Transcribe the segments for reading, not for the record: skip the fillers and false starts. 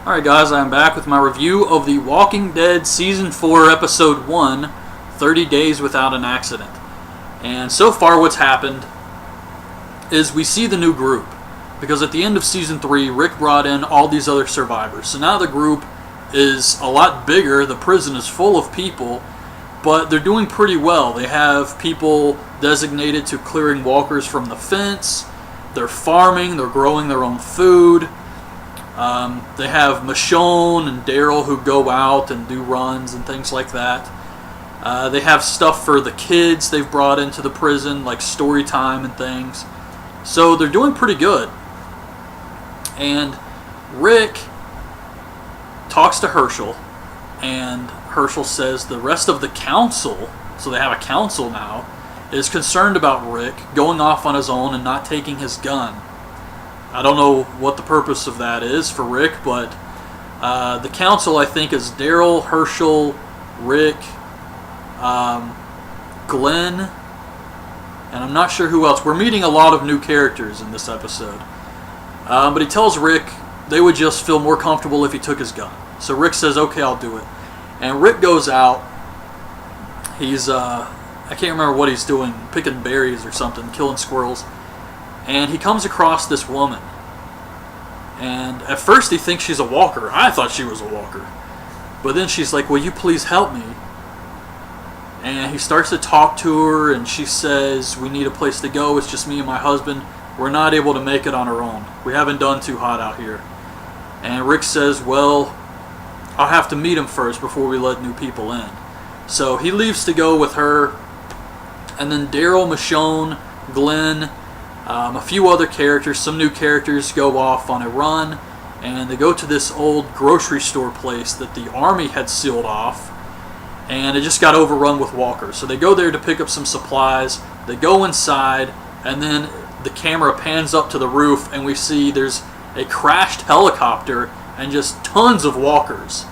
Alright guys, I'm back with my review of The Walking Dead Season 4 Episode 1, 30 Days Without an Accident. And so far what's happened is we see the new group. Because at the end of Season 3, Rick brought in all these other survivors. So now the group is a lot bigger, the prison is full of people, but they're doing pretty well. They have people designated to clearing walkers from the fence, they're farming, they're growing their own food. They have Michonne and Daryl who go out and do runs and things like that. They have stuff for the kids they've brought into the prison, like story time and things. So they're doing pretty good. And Rick talks to Hershel, and Hershel says the rest of the council, so they have a council now, is concerned about Rick going off on his own and not taking his gun. I don't know what the purpose of that is for Rick, but the council, I think, is Daryl, Hershel, Rick, Glenn, and I'm not sure who else. We're meeting a lot of new characters in this episode. But he tells Rick they would just feel more comfortable if he took his gun. So Rick says, okay, I'll do it. And Rick goes out. He's, I can't remember what he's doing, picking berries or something, killing squirrels. And he comes across this woman. And at first he thinks she's a walker. I thought she was a walker. But then she's like, will you please help me? And he starts to talk to her, and she says, we need a place to go. It's just me and my husband. We're not able to make it on our own. We haven't done too hot out here. And Rick says, well, I'll have to meet him first before we let new people in. So he leaves to go with her. And then Daryl, Michonne, Glenn, a few other characters, some new characters, go off on a run, and they go to this old grocery store place that the army had sealed off, and it just got overrun with walkers. So they go there to pick up some supplies, they go inside, and then the camera pans up to the roof, and we see there's a crashed helicopter and just tons of walkers.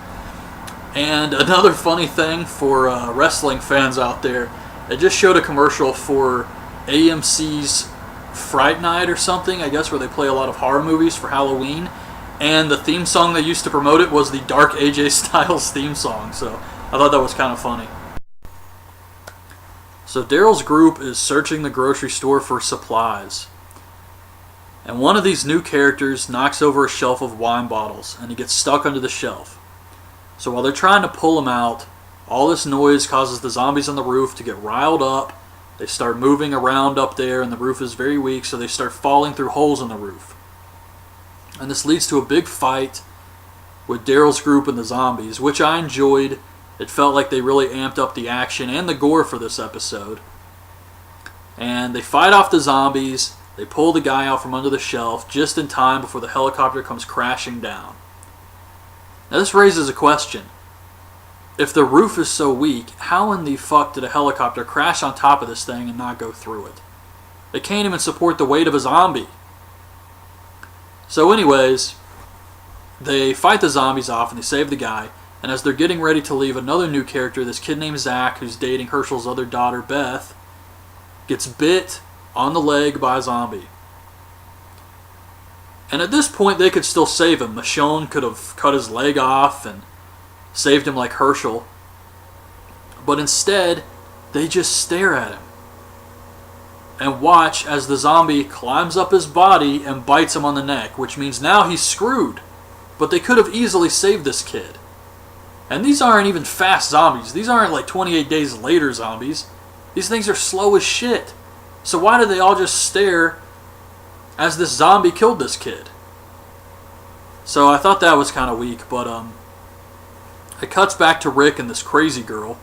And another funny thing for wrestling fans out there, it just showed a commercial for AMC's Fright Night or something, I guess, where they play a lot of horror movies for Halloween, and the theme song they used to promote it was the Dark AJ Styles theme song, so I thought that was kind of funny. So Daryl's group is searching the grocery store for supplies, and one of these new characters knocks over a shelf of wine bottles, and he gets stuck under the shelf. So while they're trying to pull him out, all this noise causes the zombies on the roof to get riled up. They start moving around up there, and the roof is very weak, so they start falling through holes in the roof. And this leads to a big fight with Daryl's group and the zombies, which I enjoyed. It felt like they really amped up the action and the gore for this episode. And they fight off the zombies. They pull the guy out from under the shelf just in time before the helicopter comes crashing down. Now this raises a question. If the roof is so weak, how in the fuck did a helicopter crash on top of this thing and not go through it? It can't even support the weight of a zombie. So anyways, they fight the zombies off and they save the guy. And as they're getting ready to leave, another new character, this kid named Zach, who's dating Hershel's other daughter, Beth, gets bit on the leg by a zombie. And at this point, they could still save him. Michonne could have cut his leg off and saved him like Hershel. But instead, they just stare at him and watch as the zombie climbs up his body and bites him on the neck, which means now he's screwed. But they could have easily saved this kid. And these aren't even fast zombies. These aren't like 28 days later zombies. These things are slow as shit. So why did they all just stare as this zombie killed this kid? So I thought that was kind of weak, but it cuts back to Rick and this crazy girl.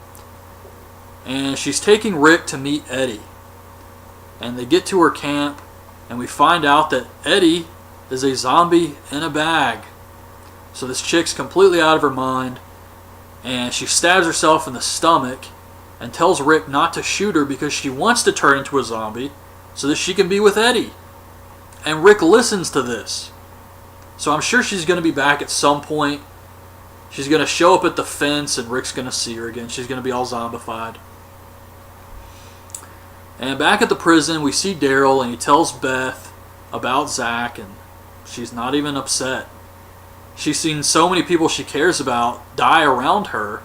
And she's taking Rick to meet Eddie. And they get to her camp, and we find out that Eddie is a zombie in a bag. So this chick's completely out of her mind, and she stabs herself in the stomach and tells Rick not to shoot her because she wants to turn into a zombie so that she can be with Eddie. And Rick listens to this. So I'm sure she's going to be back at some point. She's going to show up at the fence and Rick's going to see her again. She's going to be all zombified. And back at the prison, we see Daryl, and he tells Beth about Zach, and she's not even upset. she's seen so many people she cares about die around her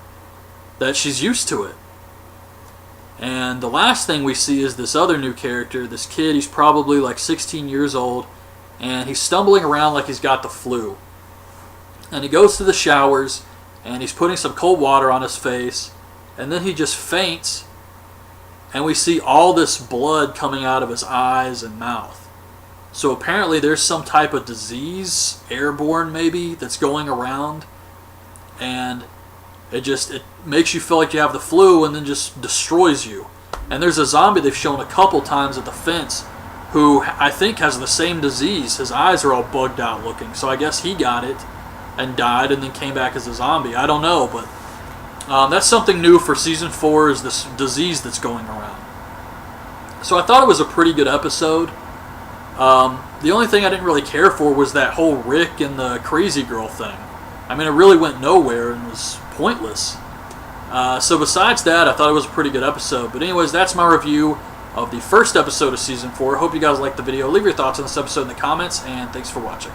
that she's used to it. And the last thing we see is this other new character, this kid. He's probably like 16 years old, and he's stumbling around like he's got the flu. And he goes to the showers, and he's putting some cold water on his face, and then he just faints, and we see all this blood coming out of his eyes and mouth. So apparently there's some type of disease, airborne maybe, that's going around, and it makes you feel like you have the flu and then just destroys you. And there's a zombie they've shown a couple times at the fence who I think has the same disease. His eyes are all bugged out looking, so I guess he got it and died and then came back as a zombie. I don't know, but that's something new for Season 4 is this disease that's going around. So I thought it was a pretty good episode. The only thing I didn't really care for was that whole Rick and the crazy girl thing. I mean, it really went nowhere and was pointless. So besides that, I thought it was a pretty good episode. But anyways, that's my review of the first episode of Season 4. Hope you guys liked the video. Leave your thoughts on this episode in the comments, and thanks for watching.